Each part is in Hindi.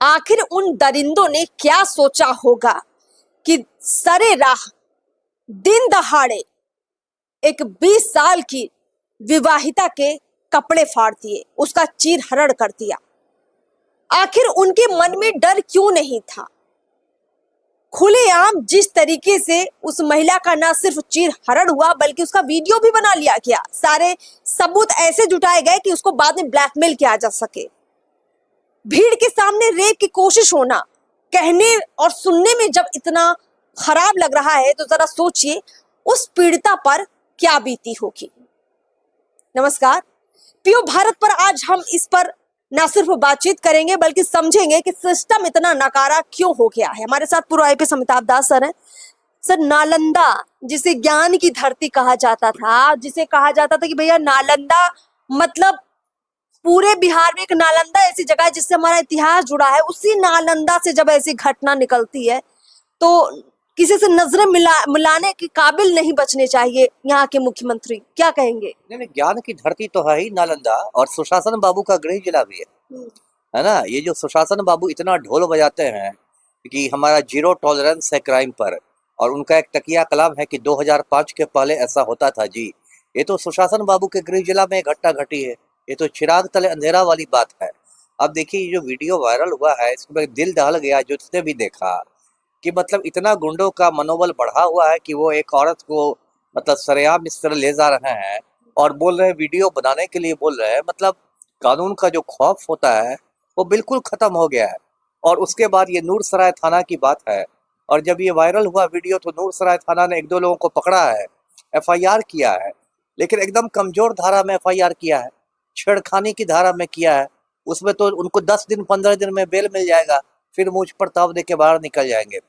आखिर उन दरिंदों ने क्या सोचा होगा कि सरे राह दिन दहाड़े एक 20 साल की विवाहिता के कपड़े फाड़ दिए, उसका चीर हरण कर दिया। आखिर उनके मन में डर क्यों नहीं था? खुलेआम जिस तरीके से उस महिला का न सिर्फ चीर हरण हुआ बल्कि उसका वीडियो भी बना लिया गया, सारे सबूत ऐसे जुटाए गए कि उसको बाद में ब्लैकमेल किया जा सके। भीड़ के सामने रेप की कोशिश होना कहने और सुनने में जब इतना खराब लग रहा है तो जरा सोचिए उस पीड़िता पर क्या बीती होगी। नमस्कार, पीओ भारत पर आज हम इस पर न सिर्फ बातचीत करेंगे बल्कि समझेंगे कि सिस्टम इतना नकारा क्यों हो गया है। हमारे साथ पूर्व आईपीएस अमिताभ दास सर हैं। सर, नालंदा जिसे ज्ञान की धरती कहा जाता था, जिसे कहा जाता था कि भैया नालंदा मतलब पूरे बिहार में एक नालंदा ऐसी जगह है जिससे हमारा इतिहास जुड़ा है, उसी नालंदा से जब ऐसी घटना निकलती है तो किसी से नजरें मिलाने के काबिल नहीं बचने चाहिए यहाँ के मुख्यमंत्री। क्या कहेंगे? नहीं, ज्ञान की धरती तो है ही नालंदा, और सुशासन बाबू का गृह जिला भी है ना। ये जो सुशासन बाबू इतना ढोल बजाते हैं कि हमारा जीरो टॉलरेंस है क्राइम पर, और उनका एक तकिया कलाम है कि 2005 के पहले ऐसा होता था जी। ये तो सुशासन बाबू के गृह जिला में घटना घटी है। ये तो चिराग तले अंधेरा वाली बात है। अब देखिए, जो वीडियो वायरल हुआ है इसमें दिल दहल गया जिसने भी देखा कि मतलब इतना गुंडों का मनोबल बढ़ा हुआ है कि वो एक औरत को मतलब सरेआम इस तरह ले जा रहे हैं और बोल रहे हैं, वीडियो बनाने के लिए बोल रहे हैं। मतलब कानून का जो खौफ होता है वो बिल्कुल खत्म हो गया है। और उसके बाद ये नूरसराय थाना की बात है, और जब ये वायरल हुआ वीडियो तो नूरसराय थाना ने 1-2 लोगों को पकड़ा है, एफआईआर किया है, लेकिन एकदम कमजोर धारा में एफआईआर किया है, छेड़खानी की धारा में किया है। उसमें तो उनको 10 दिन 15 दिन में बेल मिल जाएगा, फिर मुझ पर ताव दे के बाहर निकल जाएंगे।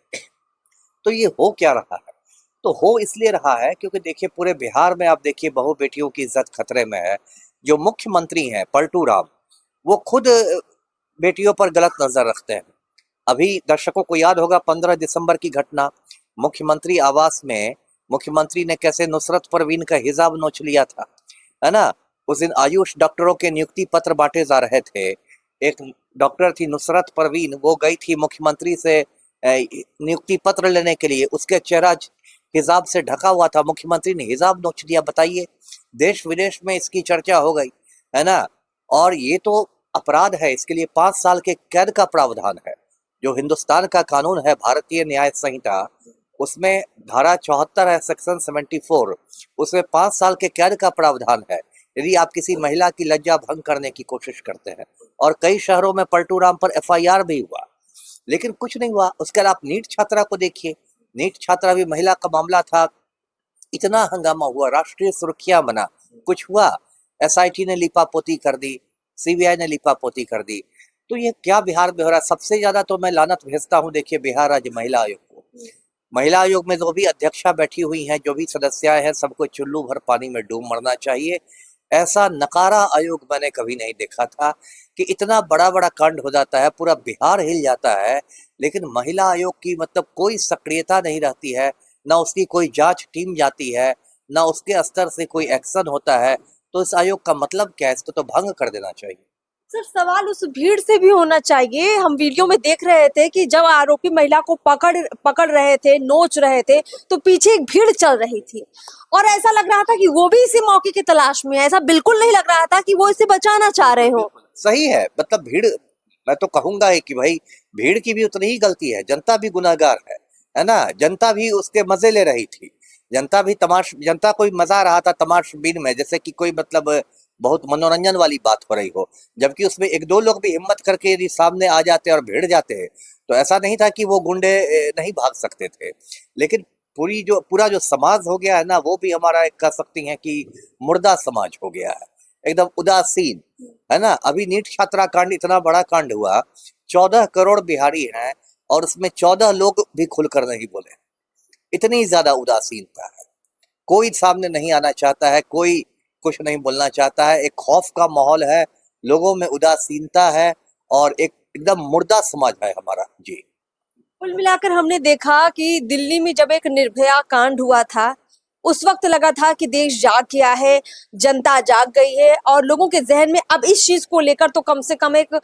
तो ये हो क्या रहा है? तो हो इसलिए रहा है क्योंकि देखिए, पूरे बिहार में आप देखिए बहू बेटियों की इज्जत खतरे में है। जो मुख्यमंत्री हैं पलटू राम, वो खुद बेटियों पर गलत नजर रखते हैं। अभी दर्शकों को याद होगा 15 दिसंबर की घटना, मुख्यमंत्री आवास में मुख्यमंत्री ने कैसे नुसरत परवीन का हिजाब नोच लिया था, है ना। उस दिन आयुष डॉक्टरों के नियुक्ति पत्र बांटे जा रहे थे। एक डॉक्टर थी नुसरत परवीन, वो गई थी मुख्यमंत्री से नियुक्ति पत्र लेने के लिए, उसके चेहरा हिजाब से ढका हुआ था, मुख्यमंत्री ने हिजाब नोच दिया। बताइए, देश विदेश में इसकी चर्चा हो गई, है ना। और ये तो अपराध है, इसके लिए 5 साल के कैद का प्रावधान है। जो हिंदुस्तान का कानून है भारतीय न्याय संहिता, उसमें धारा 74 है, सेक्शन 74, उसमें 5 साल के कैद का प्रावधान है यदि आप किसी महिला की लज्जा भंग करने की कोशिश करते हैं। और कई शहरों में पलटू राम पर एफआईआर भी हुआ, लेकिन कुछ नहीं हुआ। उसके बाद आप नीट छात्रा को देखिए, नीट छात्रा भी महिला का मामला था, इतना हंगामा हुआ, राष्ट्रीय सुर्खियां बना, कुछ हुआ? एसआईटी ने लिपापोती कर दी, सीबीआई ने लिपापोती कर दी। तो ये क्या बिहार में हो रहा है? सबसे ज्यादा तो मैं लानत भेजता हूँ देखिए बिहार राज्य महिला आयोग को। महिला आयोग में जो भी अध्यक्षा बैठी हुई हैं, जो भी सदस्याएं हैं, सबको चुल्लू भर पानी में डूब मरना चाहिए। ऐसा नकारा आयोग मैंने कभी नहीं देखा था कि इतना बड़ा बड़ा कांड हो जाता है, पूरा बिहार हिल जाता है, लेकिन महिला आयोग की मतलब कोई सक्रियता नहीं रहती है, ना उसकी कोई जांच टीम जाती है, ना उसके स्तर से कोई एक्शन होता है। तो इस आयोग का मतलब क्या है? इसको तो भंग कर देना चाहिए। सर, सवाल उस भीड़ से भी होना चाहिए। हम वीडियो में देख रहे थे कि जब आरोपी महिला को पकड़ रहे थे, नोच रहे थे, तो पीछे एक भीड़ चल रही थी और ऐसा लग रहा था कि वो भी इसी मौके की तलाश में है। ऐसा बिल्कुल नहीं लग रहा था कि वो इसे बचाना चाह रहे हो। सही है, मतलब भीड़, मैं तो कहूंगा है कि भाई भीड़ की भी उतनी ही गलती है, जनता भी गुनाहगार है ना। जनता भी उसके मजे ले रही थी, जनता कोई मजा रहा था तमाशबीन में, जैसे कि कोई मतलब बहुत मनोरंजन वाली बात हो रही हो। जबकि उसमें 1-2 लोग भी हिम्मत करके यदि सामने आ जाते और भिड़ जाते हैं तो ऐसा नहीं था कि वो गुंडे नहीं भाग सकते थे। लेकिन पूरा जो समाज हो गया है ना, वो भी हमारा एक कह सकती हैं कि मुर्दा समाज हो गया है, एकदम उदासीन, है ना। अभी नीट छात्रा कांड इतना बड़ा कांड हुआ, 14 करोड़ बिहारी हैं और उसमें 14 लोग भी खुलकर नहीं बोले। इतनी ज्यादा उदासीनता है, कोई सामने नहीं आना चाहता है, कोई कुछ नहीं बोलना चाहता है। एक खौफ का माहौल है, लोगों में उदासीनता है, और एक एकदम मुर्दा समाज है हमारा जी। कुल मिलाकर हमने देखा कि दिल्ली में जब एक निर्भया कांड हुआ था उस वक्त लगा था कि देश जाग गया है, जनता जाग गई है और लोगों के जहन में अब इस चीज को लेकर तो कम से कम एक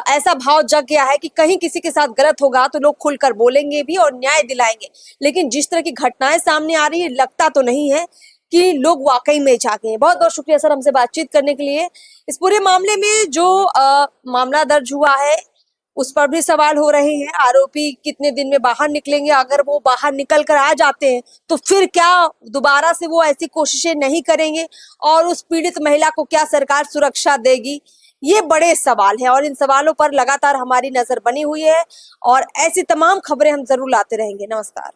ऐसा भाव जग गया है कि कहीं किसी के साथ गलत होगा तो लोग खुलकर बोलेंगे भी और न्याय दिलाएंगे। लेकिन जिस तरह की घटनाएं सामने आ रही है, लगता तो नहीं है कि लोग वाकई में जागे हैं। बहुत बहुत शुक्रिया सर हमसे बातचीत करने के लिए। इस पूरे मामले में जो मामला दर्ज हुआ है उस पर भी सवाल हो रहे हैं। आरोपी कितने दिन में बाहर निकलेंगे, अगर वो बाहर निकल कर आ जाते हैं तो फिर क्या दोबारा से वो ऐसी कोशिशें नहीं करेंगे और उस पीड़ित महिला को क्या सरकार सुरक्षा देगी, ये बड़े सवाल है और इन सवालों पर लगातार हमारी नजर बनी हुई है और ऐसी तमाम खबरें हम जरूर लाते रहेंगे। नमस्कार।